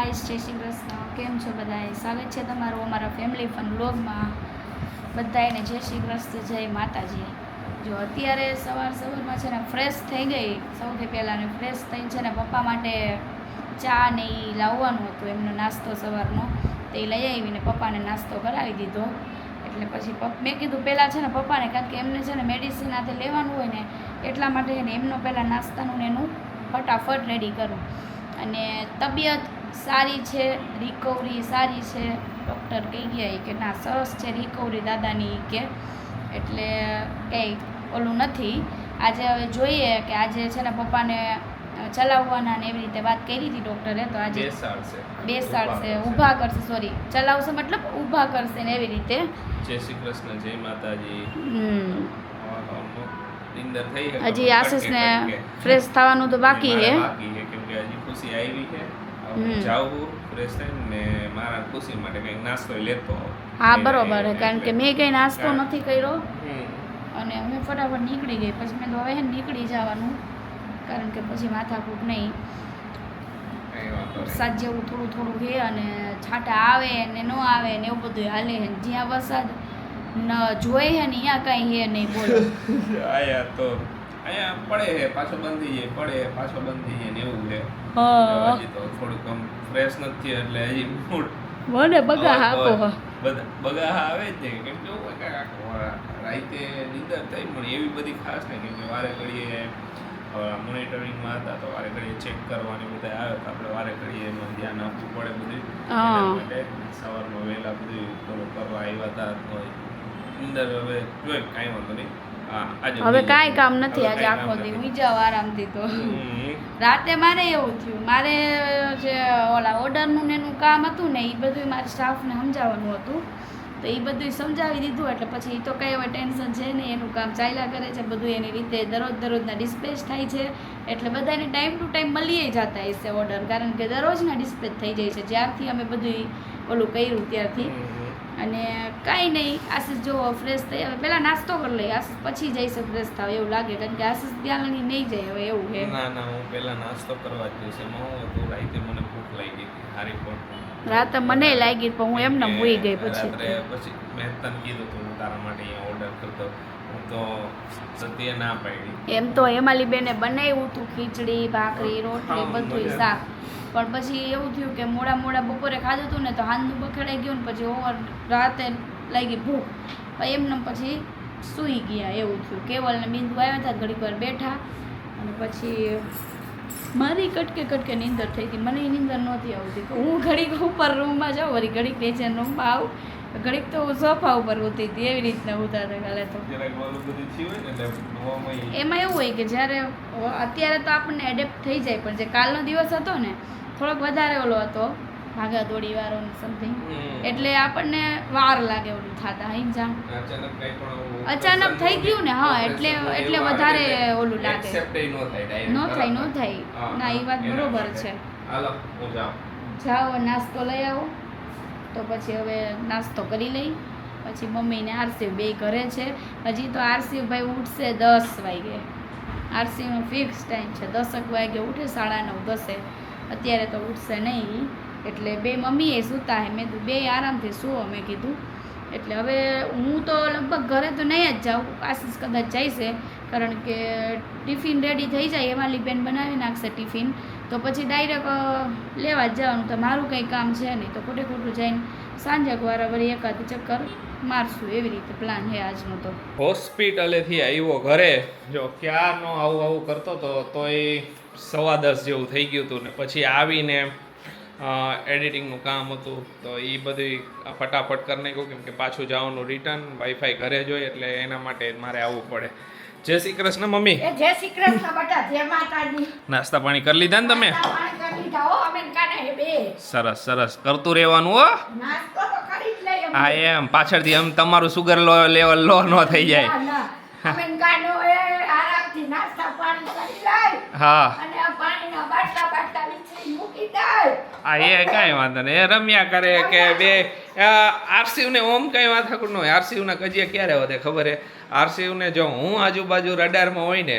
Guys, જય શ્રી કૃષ્ણ. કેમ છો બધાએ? સ્વાગત છે તમારું અમારા ફેમિલી ફન વ્લોગમાં. બધાને જય શ્રી કૃષ્ણ, જય માતાજી. જો અત્યારે સવારમાં છે ને ફ્રેશ થઈ ગઈ. સૌથી પહેલાં ને ફ્રેશ થઈને છે ને પપ્પા માટે ચા ને એ લાવવાનું હતું, એમનો નાસ્તો સવારનો. તે લઈ આવીને પપ્પાને નાસ્તો કરાવી દીધો. એટલે પછી મેં કીધું પહેલાં છે ને પપ્પાને, કારણ કે એમને છે ને મેડિસિન હાથે લેવાનું હોય ને, એટલા માટે છે ને એમનો પહેલાં નાસ્તાનું ને એનું ફટાફટ રેડી કરું. અને તબિયત સારી છે, રિકવરી સારી છે. ડૉક્ટર કહી ગયા કે ના સરસ છે રિકવરી દાદાની કે, એટલે કંઈ ઓલું નથી. આજે હવે જોઈએ કે આજે છે ને પપ્પાને ચલાવવાના ને એવી રીતે વાત કરી હતી ડૉક્ટરે. તો આજે બેસાડશે, ઊભા કરશે, સોરી ચલાવશે મતલબ ઊભા કરશે ને એવી રીતે. જય શ્રી કૃષ્ણ, જય માતાજી. હજી આશીષને ફ્રેશ થવાનું તો બાકી છે, કેમ કે હજી ખુશી આવી છે. જાવું ફ્રેશ થઈને ને મારા ખુશી માટે કંઈક નાસ્તો લેતો. હા બરોબર, કારણ કે મેં કંઈ નાસ્તો નથી કર્યો અને હું ફટાફટ નીકળી ગઈ. પછી મેં તો હવે નીકળી જવાનું, કારણ કે પછી માથાકૂટ નહીં. વરસાદ જેવું થોડું છે અને છાંટા આવે ને ન આવે ને એવું બધું હાલે છે. જ્યાં વરસાદ ન જોઈ છે ને અહીંયા કાંઈ છે નહીં. બોલો આયા તો અહીંયા પડે છે, પાછો બંધ થઈ જાય, પડે પાછો બંધ થઈ જાય ને એવું છે. હજી તો થોડુંક આમ ફ્રેશ નથી એટલે હજી મૂડ મને બગા આપો બગા આવે જ નહીં. કેમ કે રાતે નીંદર થઈ પણ એવી બધી ખાસ નહીં, કેમ કે વારે ઘડીએ મોનિટરિંગમાં હતા તો વારે ઘડીએ ચેક કરવાની બધા આવે તો આપણે વારે ઘડીએ એમાં ધ્યાન આપવું પડે બધું. એના માટે સવારમાં વહેલા બધું થોડું કરવા આવ્યા હતા તો નીંદર હવે જોઈએ કાંઈ વાંધો નહીં. હવે કાંઈ કામ નથી આજે આખો દી હું જાવ આરામથી. તો રાતે મારે એવું થયું, મારે જે ઓલા ઓર્ડરનું ને એનું કામ હતું ને એ બધું મારે સ્ટાફને સમજાવવાનું હતું. તો એ બધું સમજાવી દીધું એટલે પછી તો કંઈ હવે ટેન્શન છે નહીં, એનું કામ ચાલ્યા કરે છે બધું એની રીતે. દરરોજના ડિસ્પેચ થાય છે એટલે બધાને ટાઈમ ટુ ટાઈમ મળીએ જતા હશે ઓર્ડર, કારણ કે દરરોજના ડિસ્પેચ થઈ જાય છે જ્યારથી અમે બધું ઓલું કર્યું ત્યારથી. અને કાંઈ નહીં, આશીષ જો ફ્રેશ થઈ હવે પહેલાં નાસ્તો કરી લઈએ, આશીષ પછી જઈશે ફ્રેશ થાવ એવું લાગે, કારણ કે આશીષ ત્યાં લગી નહીં જાય હવે એવું છે. ના હું પહેલાં નાસ્તો કરવા જ જઈશ. એમાં હું હતું રાતે મને ભૂખ લાગી હતી સારી, પણ રાતે મને લાગી પણ હું એમને ભૂઈ ગઈ. પછી મેં તને કીધું હતું તારા માટે અહીંયા ઓર્ડર કરતો, હું તો સત્ય ના પાડી. એમ તો હેમાલી બેને બનાવ્યું હતું ખીચડી, ભાખરી, રોટલી બધું શાક, પણ પછી એવું થયું કે મોડા બપોરે ખાધું હતું ને તો હાથનું બખડાઈ ગયું ને પછી ઓવર રાતે લાગી ભૂખ, એમને પછી સૂઈ ગયા એવું થયું. કેવલ ને બિંદુ આવ્યા હતા, ઘડીક વાર બેઠા અને પછી મારી કટકે નીંદર થઈ હતી. મને નીંદર નહોતી આવતી. હું ઘડીક ઉપર રૂમમાં જાઉં, વળી ઘડીક નીચે રૂમમાં આવું, ઘડીક તો હું સોફા ઉપર હોતી હતી, એવી રીતના હોતા હતા કાલે. તો એમાં એવું હોય કે જ્યારે અત્યારે તો આપણને એડેપ્ટ થઈ જાય, પણ જે કાલનો દિવસ હતો ને થોડોક વધારે ઓલો હતો, ભાગાદોડી વાળો ને સમથિંગ, એટલે આપણને વાર લાગે ઓલું થતા. હિંજા અચાનક થઈ ગયું ને, હા એટલે વધારે ઓલું લાગે. ન થાય ના, એ વાત બરોબર છે. જાઓ નાસ્તો લઈ આવો. તો પછી હવે નાસ્તો કરી લઈ, પછી મમ્મીને આરસીવ બે ઘરે છે. હજી તો આરસીવભાઈ ઉઠશે 10 વાગે. આરસીવનો ફિક્સ ટાઈમ છે 10 વાગે ઉઠે, 9:30 અત્યારે તો ઉઠશે નહીં. એટલે બે મમ્મીએ સૂતા હે, મેં બે આરામથી સુવો મેં કીધું. એટલે હવે હું તો લગભગ ઘરે તો નહીં જ જાઉં, આશીષ કદાચ જઈશે, કારણ કે ટિફિન રેડી થઈ જાય, હેમાલી બેન બનાવી નાખશે ટિફિન, તો પછી ડાયરેક્ટ લેવા જ જવાનું. તો મારું કંઈ કામ છે નહીં, તો ખોટું જઈને સાંજે વારા વળી એકાદ ચક્કર મારશું, એવી રીતે પ્લાન છે આજનો. તો હોસ્પિટલેથી આવ્યો ઘરે, જો ક્યારનો આવું કરતો હતો તોય 10:15 જેવું થઈ ગયું હતું ને પછી આવીને એડિટિંગનું કામ હતું તો એ બધું ફટાફટ કરી નાખ્યું, કેમ કે પાછું જવાનું રિટર્ન, વાઈફાઈ ઘરે જોઈએ એટલે એના માટે મારે આવવું પડે. જય શ્રી કૃષ્ણ મમ્મી. જય શ્રી કૃષ્ણ બેટા, જય માતાજી. નાસ્તા પાણી કરી લીધા ને તમે? સરસ કરતું રહેવાનું હો. નાસ્તો તો કરી જ લઈએ. હા એમ પાછળથી એમ તમારું સુગર લેવલ લો ન થઈ જાય. અમે કાનો આરામથી નાસ્તા પાણી કરી લઈ. હા અને આ પાણીના બાટલા નીચે મૂકી દે. હા એ કાંઈ વાંધો નહીં, એ રમ્યા કરે કે બે. આરસીવને ઓમ કંઈ વાંધો ન હોય. આરસીવના કજિયા ક્યારે વધે ખબર હે? આરસીવને જો હું આજુબાજુ રડારમાં હોય ને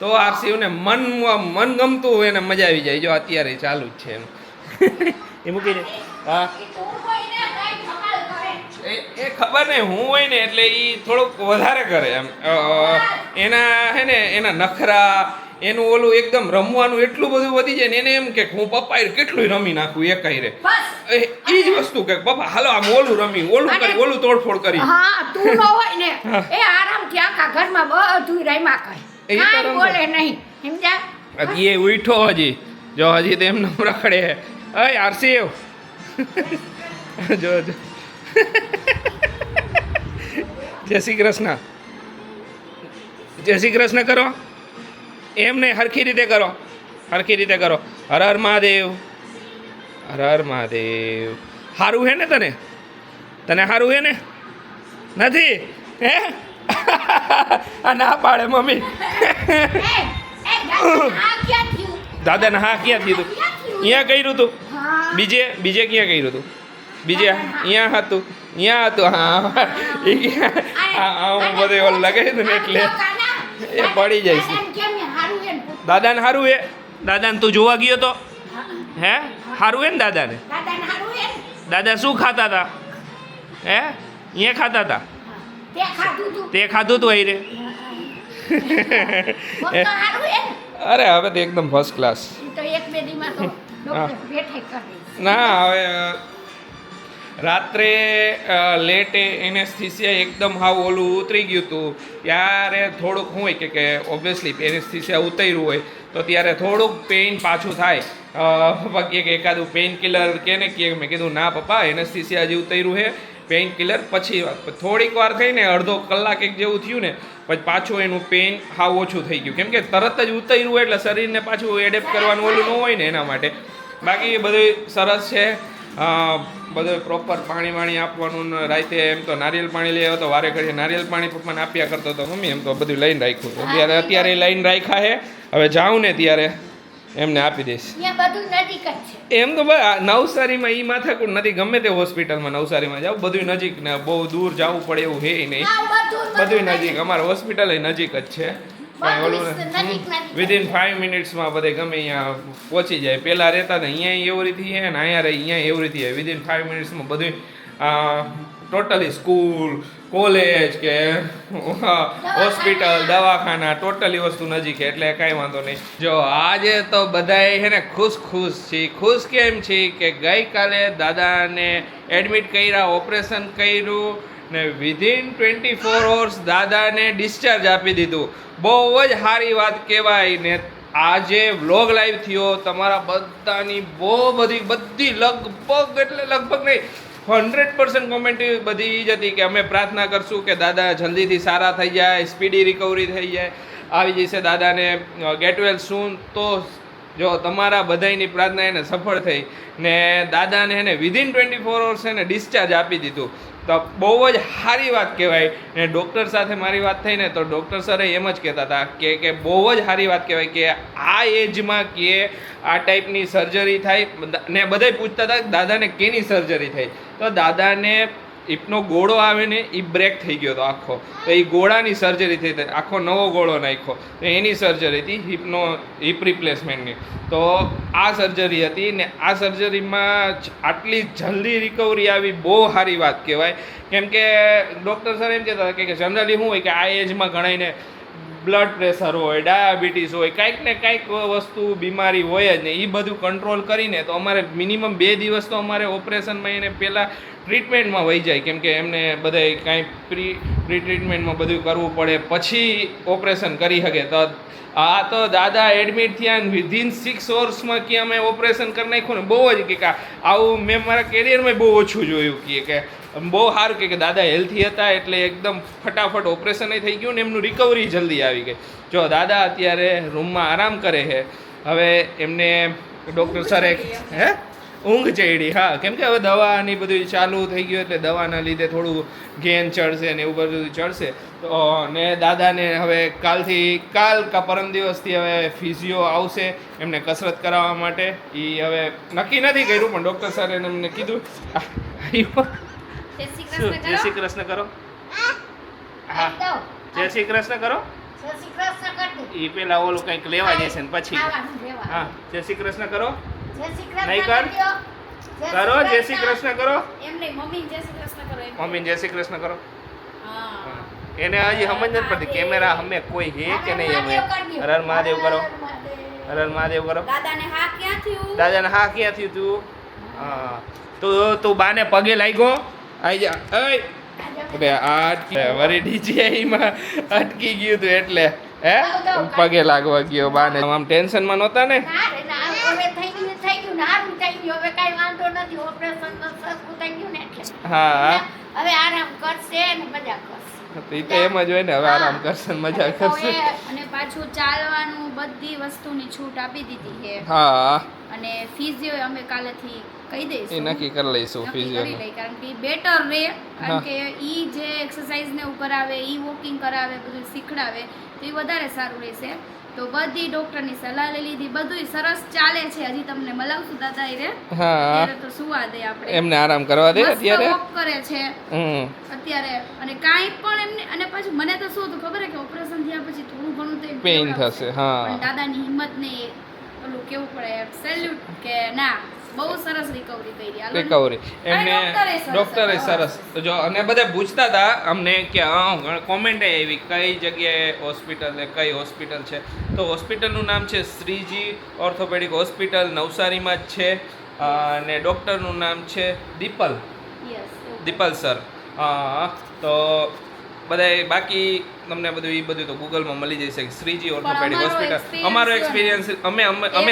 તો આરસીવને મન ગમતું હોય ને મજા આવી જાય. જો અત્યારે ચાલુ જ છે એમ. એ મૂકી દે. હા ઈ તું હોય ને કઈ ધમાલ કરે. એ ખબર નહીં હું હોય ને એટલે એ થોડુંક વધારે કરે એમ એના હે ને એના નખરા એનું ઓલું એકદમ રમવાનું એટલું બધું વધી જાય ને એને એમ કે હું પપ્પા કેટલું રમી નાખું એકાઈ રે બસ એ જ વસ્તુ કે પપ્પા હાલો આમ ઓલું રમી ઓલું કરી ઓલું તોડફોડ કરી હા તું ન હોય ને એ આરામથી આખા ઘરમાં બધું રમ્યા કરે એ તો કાંઈ રમતો. બોલે નહીં સમજ્યા એ ઉઠો હજી જો હજી તો એમને રખડે અય આરસીવ જો જો જય શ્રી કૃષ્ણ જય શ્રી કૃષ્ણ કરો એમ નહીં હરખી રીતે કરો હરખી રીતે કરો હર હર મહાદેવ હર હર મહાદેવ સારું હે ને તને તને સારું હે ને નથી હે આ ના પાડે મમ્મી દાદાને હા ક્યાં કીધું અહીંયા કર્યું તું બીજે ક્યાં કર્યું હતું બીજે અહીંયા હતું હા હું બધે ઓલું લગાવી દઉં ને એટલે એ પડી જાય છે દાદાને સારું હે દાદાને તું જોવા ગયો તો હે સારું હે ને દાદાને દાદા શું ખાતા હતા હે અહીંયા ખાતા હતા તે ખાધું તું અહીં રે અરે હવે તો એકદમ ફર્સ્ટ ક્લાસ ના હવે રાત્રે લેટે એનેસ્થિસિયા એકદમ હાવ ઓલું ઉતરી ગયું હતું ત્યારે થોડુંક શું હોય કે ઓબ્વિયસલી એનેસ્થિસિયા ઉતર્યું હોય તો ત્યારે થોડુંક પેઇન પાછું થાય પપ્પા કહે કે એકાદું પેઇન કિલર કે ને કે મેં કીધું ના પપ્પા એનેસ્થિસિયા હજી ઉતર્યું છે પેઇન કિલર પછી થોડીક વાર થઈને અડધો કલાક એક જેવું થયું ને પછી પાછું એનું પેઇન હાવ ઓછું થઈ ગયું કેમ કે તરત જ ઉતર્યું હોય એટલે શરીરને પાછું એડેપ્ટ કરવાનું ઓલું ન હોય ને એના માટે બાકી બધું સરસ છે બધું પ્રોપર પાણી આપવાનું ને રાતે એમ તો નારિયેલ પાણી લઈ આવ્યો તો વારે ઘડીએ નારિયેલ પાણી પપ્પાને આપ્યા કરતો હતો મમ્મી એમ તો બધું લઈને રાખ્યું હતું અત્યારે લઈને રાખ્યા છે હવે જાઉં ને ત્યારે એમને આપી દઈશ એમ તો નવસારીમાં એ માથાકૂટ નથી ગમે તે હોસ્પિટલમાં નવસારીમાં જાવ બધું નજીક ને બહુ દૂર જવું પડે એવું હે નહીં બધું નજીક અમારે હોસ્પિટલ નજીક જ છે વિધિન 5 મિનિટ્સમાં બધે ગમે અહીંયા પહોંચી જાય પહેલાં રહેતા ને અહીંયા એવી રીતે છે ને અહીંયા રહી અહીંયા એવી રીતે વિધિન 5 મિનિટ્સમાં બધું ટોટલી સ્કૂલ કોલેજ કે હોસ્પિટલ દવાખાના ટોટલી વસ્તુ નજીક છે એટલે કાંઈ વાંધો નહીં જો આજે તો બધાએ છે ને ખુશ છે ખુશ કેમ છે કે ગઈકાલે દાદાને એડમિટ કર્યા ઓપરેશન કર્યું ને વિધિન 24 અવર્સ દાદાને ડિસ્ચાર્જ આપી દીધું બહુ જ સારી વાત કહેવાય ને આજે વ્લોગ લાઈવ થયો તમારા બધાની બહુ બધી લગભગ એટલે લગભગ નહીં 100% કોમેન્ટ બધી જ હતી કે અમે પ્રાર્થના કરશું કે દાદા જલ્દીથી સારા થઈ જાય સ્પીડી રિકવરી થઈ જાય આવી જશે દાદાને ગેટ વેલ સૂન તો જો તમારા બધાની પ્રાર્થના એને સફળ થઈ ને દાદાને એને વિધિન 24 અવર્સ એને ડિસ્ચાર્જ આપી દીધું તો બહુ જ સારી વાત કહેવાય ને ડૉક્ટર સાથે મારી વાત થઈ ને તો ડૉક્ટર સરે એમ જ કહેતા હતા કે બહુ જ સારી વાત કહેવાય કે આ એજમાં કે આ ટાઈપની સર્જરી થાય ને બધાય પૂછતા હતા દાદાને કેની સર્જરી થઈ તો દાદાને હિપનો ગોળો આવે ને એ બ્રેક થઈ ગયો હતો આખો તો એ ગોળાની સર્જરી થઈ હતી આખો નવો ગોળો નાખ્યો તો એની સર્જરી હતી હિપ રિપ્લેસમેન્ટની તો આ સર્જરી હતી ને આ સર્જરીમાં આટલી જલ્દી રિકવરી આવી બહુ સારી વાત કહેવાય કેમ કે ડૉક્ટર સર એમ કહેતા હતા કે જનરલી શું હોય કે આ એજમાં ઘણાઈને બ્લડ પ્રેશર હોય ડાયાબિટીસ હોય કાંઈક ને કાંઈક વસ્તુ બીમારી હોય જ ને એ બધું કંટ્રોલ કરીને તો અમારે મિનિમમ 2 દિવસ તો અમારે ઓપરેશનમાં એને પહેલાં ટ્રીટમેન્ટમાં વહી જાય કેમ કે એમને બધાય કાંઈ પ્રી ટ્રીટમેન્ટમાં બધું કરવું પડે પછી ઓપરેશન કરી શકે તો આ તો દાદા એડમિટ થયા વિધિન 6 અવર્સમાં કે અમે ઓપરેશન કરી નાખ્યું ને બહુ જ કે આવું મેં મારા કેરિયરમાં બહુ ઓછું જોયું કે બહુ સારું કે દાદા હેલ્થી હતા એટલે એકદમ ફટાફટ ઓપરેશન થઈ ગયું ને એમનું રિકવરી જલ્દી આવી ગઈ જો દાદા અત્યારે રૂમમાં આરામ કરે છે હવે એમને ડૉક્ટર સરે હે ઊંઘ ચડી હા કેમ કે હવે દવાની બધું ચાલુ થઈ ગયું એટલે દવાના લીધે થોડું ગેન ચડશે ને એવું બધું ચડશે તો ને દાદાને હવે કાલ કા પરમ દિવસથી હવે ફિઝિયો આવશે એમને કસરત કરાવવા માટે એ હવે નક્કી નથી કર્યું પણ ડૉક્ટર સરે એમને કીધું જય શ્રી કૃષ્ણ કરો હા જય શ્રી કૃષ્ણ કરો એ પેલા ઓલું કંઈક લેવા જશે ને પછી હા જય શ્રી કૃષ્ણ કરો જય શ્રી કૃષ્ણ નહીં કર. કરજો. કરો જય શ્રી કૃષ્ણ કરો. એમ નહીં મમ્મી જય શ્રી કૃષ્ણ કરો એમ. મમ્મી જય શ્રી કૃષ્ણ કરો. હા એને હજી સમજ નથી પડતી કેમેરા અમે કોઈ હે કે નહીં અમે. હર હર મહાદેવ કરો. હર હર મહાદેવ કરો. દાદાને હા ક્યાં થયું? દાદાને હા ક્યાં થયું તું? હા તું બાને પગે લાગ્યો આઈ જા. અરે આ વરી ડીજે એમાં અટકી ગયું તું એટલે હે પગે લાગવા ગયો બાને. આમ ટેન્શનમાં નહોતા ને? ના રે ના, હવે થઈ ગયું ને સારું થઈ ગયું. હવે કાંઈ વાંધો નથી. ઓપરેશન તો સસ્તું થઈ ગયું ને એટલે. હા હવે આરામ કરશે ને મજા કરશે. તો એ તો એમ જ હોય ને, હવે આરામ કરશે ને મજા કરશે. અને પાછું ચાલવાનું બધી વસ્તુની છૂટ આપી દીધી છે. હા અને ફિઝિયો અમે કાલેથી કહી એ દઈશું. નક્કી કરી લઈશું નક્કી કરી ફિઝિયો. લઈ કારણ કે બેટર રહે હા. કારણ કે ઈ જે એક્સરસાઇઝ ને એવું કરાવે ઈ વોકિંગ કરાવે બધું શીખડાવે તો એ વધારે સારું રહેશે. તો બધી ડોક્ટરની સલાહ લઈ લીધી, બધુંય સરસ ચાલે છે. હજી તમને મલાવશું દાદા રે હા ત્યારે તો સુવા દે આપણે. એમને આરામ કરવા દે મસ્ત અત્યારે. walk કરે છે હમ અત્યારે. અને કાંઈ પણ એમને અને પાછું મને તો શું હતું ખબર કે ઓપરેશન થયા પછી થોડું ઘણું તો એમ પેઇન કેવડાવશે. થશે. હા પણ દાદાની હિંમત ને ઓલું કેવું પડે સેલ્યુટ કે ના બહુ સરસ રિકવરી કરી. હાલો ને. રિકવરી એમને ડોક્ટરે સરસ ડોક્ટરે હતા. સરસ જો અને બધા પૂછતા હતા અમને કે કોમેન્ટ આવી કઈ જગ્યાએ હોસ્પિટલ છે કઈ હોસ્પિટલ છે. તો હોસ્પિટલનું નામ છે શ્રીજી ઓર્થોપેડિક હોસ્પિટલ નવસારીમાં જ છે. અને ડૉક્ટરનું નામ છે દીપલ Yes, એવું. દીપલ સર. તો બધાય બાકી તમને બધું એ બધું તો ગૂગલમાં મળી જશે. શ્રીજી ઓર્થોપેડિક અમારો હોસ્પિટલ experience અમારો છે ને, એક્સપિરિયન્સ અમે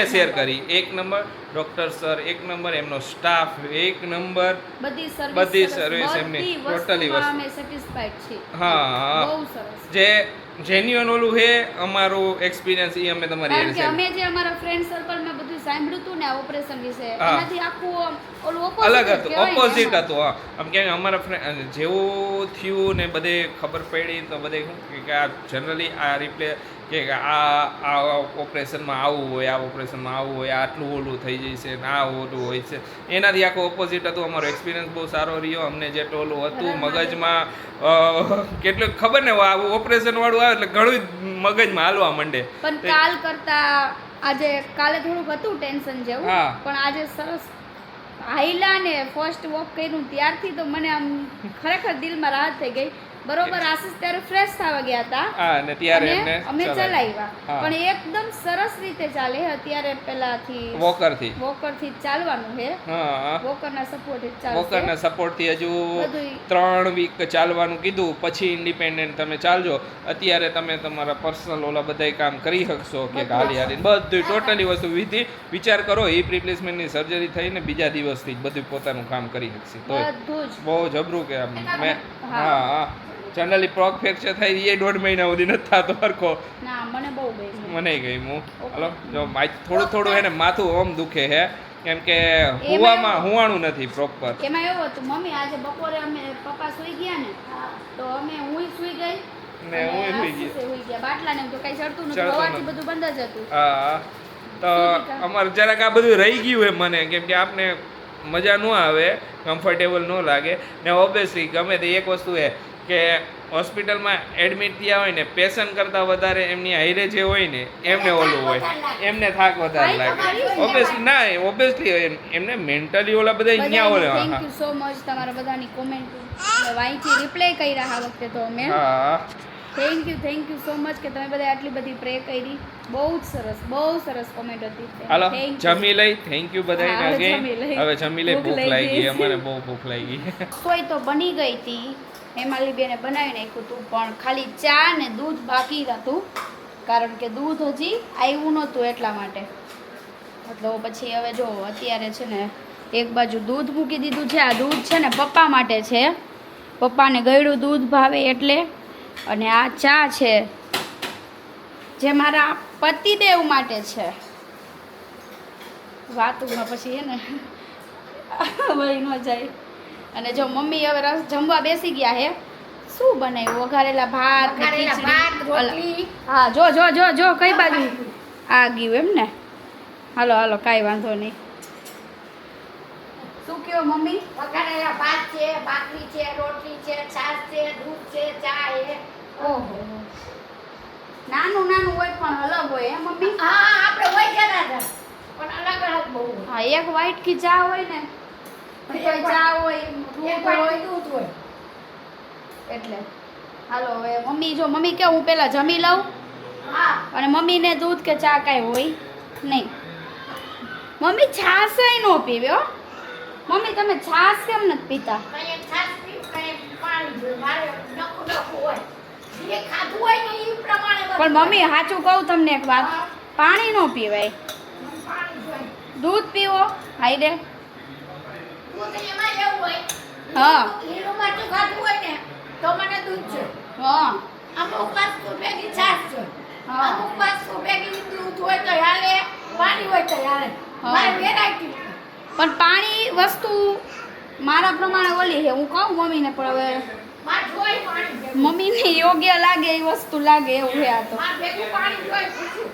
એક શેર નંબર. કરી. એક નંબર ડૉક્ટર સર એક નંબર, એમનો સ્ટાફ એક નંબર. બધી બધી સર્વિસ service એમની, બધી totally વસ્તુમાં વસ્તુ. અમે સેટિસ્ફાઈડ છીએ. હા. બહુ સરસ. જે જેન્યુઅન ઓલું છે અમારું એક્સપિરિયન્સ એ અમે તમારી કારણ કે હારે અમે જે અમારા ફ્રેન્ડ સર્કલમાં બધું સાંભળ્યું હતું ને આ ઓપરેશન વિશે હા. એનાથી આખું ઓલું અલગ opposite હતું, કહેવાય ને ઓપોઝિટ એમાં. હતું. હા આમ કે અમારા ફ્રેન્ડ જેવું થયું ને બધે ખબર પડી તો બધે શું કે આ જનરલી આ રિપ્લે કે આ ઓપરેશનમાં આવું હોય, આ ઓપરેશનમાં આવું હોય, આટલું ઓલું થઈ જશે ને આ ઓલું હોય છે. એનાથી આખું ઓપોઝિટ હતું. અમારો એક્સપિરિયન્સ બહુ સારો રહ્યો. અમને જે ટોલું હતું મગજમાં કેટલું ખબર ને આવું ઓપરેશન વાળું આવે એટલે ઘણું જ મગજમાં હાલવા માંડે. પણ કાલ કરતા આજે કાલે થોડુંક હતું ટેન્શન જેવું હા. પણ આજે સરસ હાઈલા ને ફર્સ્ટ વોક કર્યું ત્યારથી તો મને આમ ખરેખર દિલમાં રાહત થઈ ગઈ. બરોબર આશીષ ત્યારે ફ્રેશ થવા ગયા હતા હા ને ત્યારે અને એમને અમે ચલાવ્યા હા. પણ એકદમ સરસ રીતે ચાલે. અત્યારે પેલાથી વોકરથી વોકરથી જ ચાલવાનું છે. હા વોકરના સપોર્ટથી જ ચાલશે. વોકરના સપોર્ટથી હજુ બધુંય. 3 વીક ચાલવાનું કીધું પછી ઇન્ડિપેન્ડન્ટ તમે ચાલજો. અત્યારે તમે તમારા પર્સનલ ઓલા બધાય કામ કરી શકશો કે બધું. હાલી હાલીને બધું ટોટલી વસ્તુ વિચાર કરો હિપ રિપ્લેસમેન્ટની સર્જરી થઈને બીજા દિવસથી જ બધું પોતાનું કામ કરી શકશે. તો બધું જ બહુ જબરું કે આમ મેં હા. હા જનરલી પ્રોક ફ્રેક્ચર થાય એ 1.5 મહિના સુધી નથી થતો હરખો. ના મને બહુ ગમ્યું. મને ગઈ હું હલો જો થોડું થોડું એને માથું ઓમ દુખે છે કેમ કે એમાં હુવાણું નથી પ્રોપર. એમાં એવું હતું મમ્મી આજે બપોરે અમે પપ્પા સૂઈ ગયા ને તો અમે હુંય સૂઈ ગઈ ને અને હુંય સૂઈ આશીષે સૂઈ ગયા. બાટલા ને એવું તો કઈ ચડતું નતું. ચડતું હવાથી નતું. બધું બંધ જ હતું. હા તો અમારે જરાક આ બધું રહી ગયું છે મને કેમ કે આપને મજા ન આવે, કમ્ફર્ટેબલ ન લાગે ને ઓબ્વિયસલી ગમે તે એક વસ્તુ એ કે હોસ્પિટલમાં એડમિટ થયા હોય ને પેશન્ટ કરતાં વધારે એમની હાઈરે જે હોય ને એમને ઓલું હોય, એમને થાક વધારે લાગે. ઓબ્વિયસલી ના ઓબ્વિયસલી એમને મેન્ટલી ઓલા બધા અહીંયા ઓલા થેન્ક યુ સો મચ તમારા બધાની કોમેન્ટ વાંચી રિપ્લાય કર્યા આ વખતે તો અમે. હા થેન્ક યુ સો મચ કે તમે બધા આટલી બધી પ્રે કરી. બહુ સરસ કોમેન્ટ હતી. હાલો Thank you. જમી લઈ. થેન્ક યુ બધાને હા, હવે અગેન. જમી લઈ. હવે જમી લઈ. ભૂખ ભૂખ લાગી લાગી છે. અમને બહુ ભૂખ લાગી. રસોઈ તો બની ગઈ હતી. હેમાલી બેને બનાવી નાખ્યું હતું પણ ખાલી ચા ને દૂધ બાકી હતું કારણ કે દૂધ હજી આવ્યું નહોતું એટલા માટે. એટલે પછી હવે જો અત્યારે છે ને એક બાજુ દૂધ મૂકી દીધું છે. આ દૂધ છે ને પપ્પા માટે છે. પપ્પાને ગળ્યું દૂધ ભાવે એટલે. અને આ ચા છે જે મારા પતિદેવ માટે છે. વાતુમાં પછી હે ને વહી ન જાય. અને જો મમ્મી હવે રસ જમવા બેસી ગયા હે. શું બનાવ્યું? વઘારેલા ભાત ને વઘારેલા ખીચડી. ભાત, રોટલી. હા જો કઈ બાજુ આ ગયું એમ ને. હાલો કાંઈ વાંધો નહીં. શું કહો મમ્મી? વઘારેલા ભાત છે, ભાખરી છે, રોટલી છે, છાશ છે, દૂધ છે, ચા છે. ઓહો નાનું હોય પણ અલગ હોય હે મમ્મી. હા આપણે હોય જરા જરા. પણ અલગ અલગ બહુ હોય. હા એક વ્હાઈટ કી ચા હોય ને કોઈ ચા હોય દૂધ એક હોય વાટકી દૂધ હોય. એટલે હાલો હવે મમ્મી જો મમ્મી કે હું પેલા જમી લઉં હા અને મમ્મીને દૂધ કે ચા કાંઈ હોય નહીં. મમ્મી છાશ નો પીવે હો. મમ્મી તમે છાશ કેમ નથી પીતા? કઈ છાશ પીવું, કઈ પાણી જોઈએ. મારે નખું નખું હોય. જે ખાધું હોય ને એ પ્રમાણે બધું. પણ મમ્મી સાચું કહું તમને એક વાત, પાણી નો પીવાય, પાણી જોઈએ. દૂધ પીવો. હાઈ રે દૂધ એમાં એવું હોય. હા. લીલું મરચું ખાધું હોય ને તો મને દૂધ છે. હા અમુક વસ્તુ ભેગી છાશ છે. હા. અમુક વસ્તુ ભેગી દૂધ હોય તો હાલે, પાણી હોય તો હાલે. હા. મારે વેરાયટી. પણ પાણી વસ્તુ મારા પ્રમાણે ઓલી છે. હું કહું મમ્મીને પણ હવે મારે જોઈ પાણી ભેગું. મમ્મીને યોગ્ય લાગે એ વસ્તુ લાગે એવું છે આ તો. મારે ભેગું પાણી જોઈ પૂછ્યું.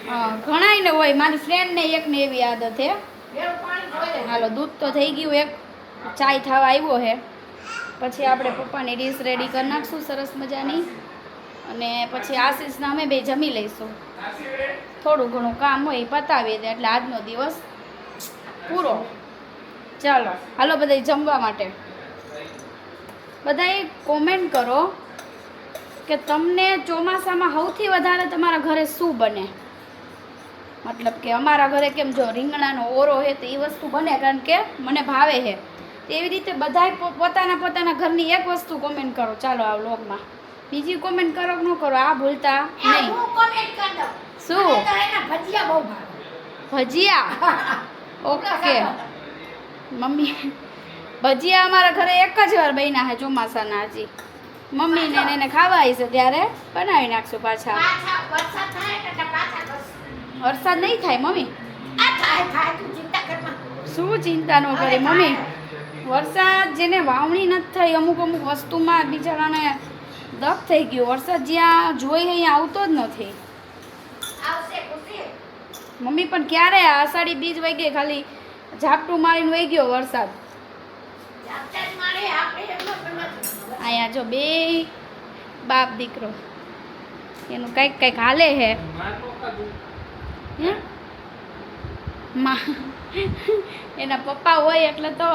હા ઘણાય ને હોય, મારી ફ્રેન્ડને એકને એવી આદત છે. ભેગું પાણી જોઈએ. હાલો દૂધ તો થઈ ગયું, એક ચાય થવા આવ્યો છે. પછી આપણે પપ્પાની ડીશ રેડી કરી નાખશું સરસ મજાની અને પછી આશીષને અમે બે જમી લઈશું. થોડું ઘણું કામ હોય એ પતાવી દે એટલે આજનો દિવસ પૂરો. ચાલો હાલો બધા જમવા માટે. બધાએ કોમેન્ટ કરો કે તમને ચોમાસામાં સૌથી વધારે તમારા ઘરે શું બને. મતલબ કે અમારા ઘરે કેમ જો રીંગણાનો ઓરો છે તો એ વસ્તુ બને કારણ કે મને ભાવે છે. એવી રીતે બધાય પોતાના ઘરની એક વસ્તુ કોમેન્ટ કરો. ચાલો આ વ્લોગમાં બીજી કોમેન્ટ કરો કે ન કરો આ ભૂલતા એ નહીં. હું comment કરી દઉં. શું? મને તો એના ભજીયા બહુ ભાવે. ભજીયા? ઓકે મમ્મી ભજીયા અમારા ઘરે એક જ વાર બન્યા છે ચોમાસાના. હજી મમ્મીને ને એને ખાવા છે ત્યારે બનાવી નાખશું પાછા. પાછા વરસાદ થાય ને એટલે પાછા કરશું. વરસાદ નહીં થાય મમ્મી? આ થાય થાય તું ચિંતા કરમાં. શું ચિંતા ન કરી મમ્મી? વરસાદ જેને વાવણી નથી થઈ અમુક વસ્તુમાં બિચારાને દખ થઈ ગયું. વરસાદ જ્યાં જોઈ અહીંયા આવતો જ નથી. આવશે ખુશી. મમ્મી પણ ક્યારે આ અષાઢી બીજ વહી ગઈ, ખાલી ઝાપટું મારીને વહી ગયો વરસાદ. જાતે જ મારે આપણે એમનો પણ નથી. અહીંયા જો બે બાપ દીકરો એનું કંઈક હાલે છે. હે? માં એના પપ્પા હોય એટલે તો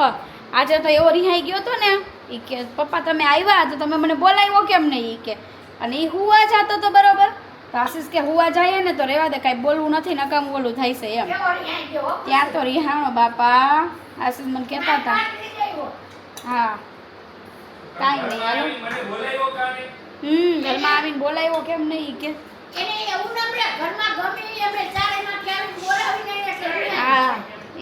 આજે તો એવો રિહાઈ ગયો હતો ને એ કે પપ્પા તમે આવ્યા તો તમે મને બોલાવ્યો કેમ નહીં? એ કે અને એ હુવા જતો તો બરોબર તો આશીષ કે હુવા જાય ને તો રહેવા દે, કાંઈ બોલવું નથી નકામું ઓલું થાય છે એમ. કેવો રિહાઈ ગયો હો. ત્યાં તો રિહાણો બાપા. આશીષ મને કહેતા હતા. પાણી લઈ આવ્યો. હા કાંઈ નહીં હાલો. મને બોલાવ્યો કાને? ઘરમાં આવીને બોલાવ્યો કેમ નહીં? ઈ કે એને એવું ના પડે ઘરમાં ગમે એ અમે ચારેયમાંથી આવીને બોલાવીને એને એટલે હા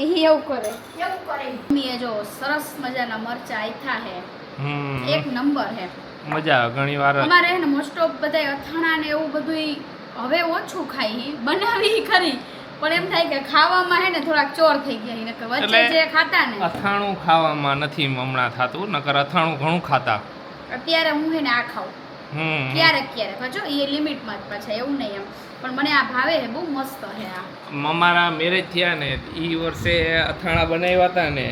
એ એવું કરે. એવું કરે. મમ્મીએ જો સરસ મજાના મરચા આથા હે, હમ એક નંબર હે. મજા આવે ઘણી વાર. અમારે હે ને મોસ્ટ ઓફ બધા અથાણા ને એવું બધું હવે ઓછું ખાઈ, બનાવી ખરી પણ એમ થાય કે ખાવામાં હે ને થોડાક ચોર થઈ ગયા. એને વચ્ચે એટલે જે ખાતા ને અથાણું ખાવામાં નથી હમણાં થતું, નકર અથાણું ઘણું ખાતા. અત્યારે હું હે ને આ ખાઉં હમ ક્યારેક જો એ લિમિટમાં જ પાછા એવું નહીં એમ. પણ મને આ ભાવે હે, બહુ મસ્ત હે આ. અમારા મેરેજ થયા ને એ વર્ષે અથાણા બનાવ્યા હતા ને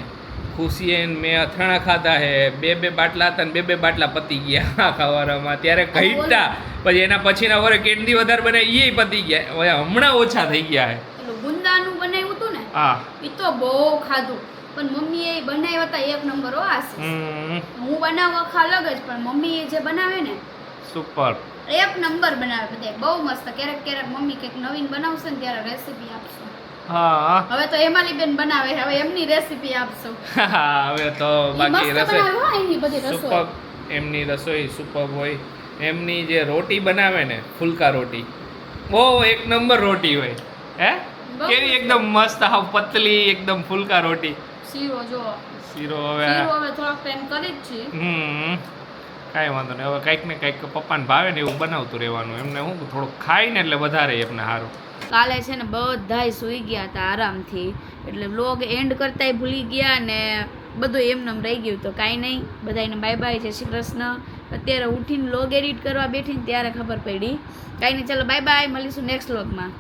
ખુશીએ ને મેં અથાણા ખાધા હે. બે બાટલા હતા ને બે બાટલા પતી ગયા આખા વારમાં. ત્યારે ઘટ્યા પછી એના પછીના વરે કેટલી વધારે બનાવી એ પતી ગયા. હવે હમણાં ઓછા થઈ ગયા હે. પેલું ગુંદાનું બનાવ્યું હતું ને હા એ તો બહુ ખાધું પણ મમ્મીએ બનાવ્યા હતા એક નંબર હો આશીષ. હમ હું બનાવવા આખા અલગ જ પણ મમ્મી જે બનાવે ને સુપર. એક નંબર બનાવે બધે બહુ મસ્ત. ક્યારેક મમ્મી કંઈક નવીન બનાવશે ને ત્યારે રેસીપી આપશું. હા હવે તો હેમાલી બેન બનાવે હવે એમની રેસીપી આપશું. હવે તો ઈ બાકી મસ્ત રસોઈ બનાવે હો એની બધી રસોઈ. સુપર. એમની રસોઈ સુપર હોય. એમની જે રોટી બનાવે ને ફુલકા રોટી બહુ એક નંબર રોટી હોય. હે બહુ કેવી મસ્ત. એકદમ મસ્ત હાવ પતલી એકદમ ફુલકા રોટી. શીરો જો શીરો હવે શીરો હવે થોડોક ટાઈમ કરી જ છે. કાંઈ વાંધો નહીં. હવે કંઈક ને કંઈક પપ્પાને ભાવે ને એવું બનાવતું રહેવાનું. એમને હું થોડુંક ખાય ને એટલે વધારે એમને સારું. કાલે છે ને બધાય સૂઈ ગયા હતા આરામથી એટલે વ્લોગ એન્ડ કરતાંય ભૂલી ગયા ને બધું એમનેમ રહી ગયું. તો કાંઈ નહીં, બધાને બાય બાય, જય શ્રી કૃષ્ણ. અત્યારે ઉઠીને વ્લોગ એડિટ કરવા બેઠીને ત્યારે ખબર પડી. કાંઈ નહીં, ચાલો બાય બાય, મળીશું નેક્સ્ટ વ્લોગમાં.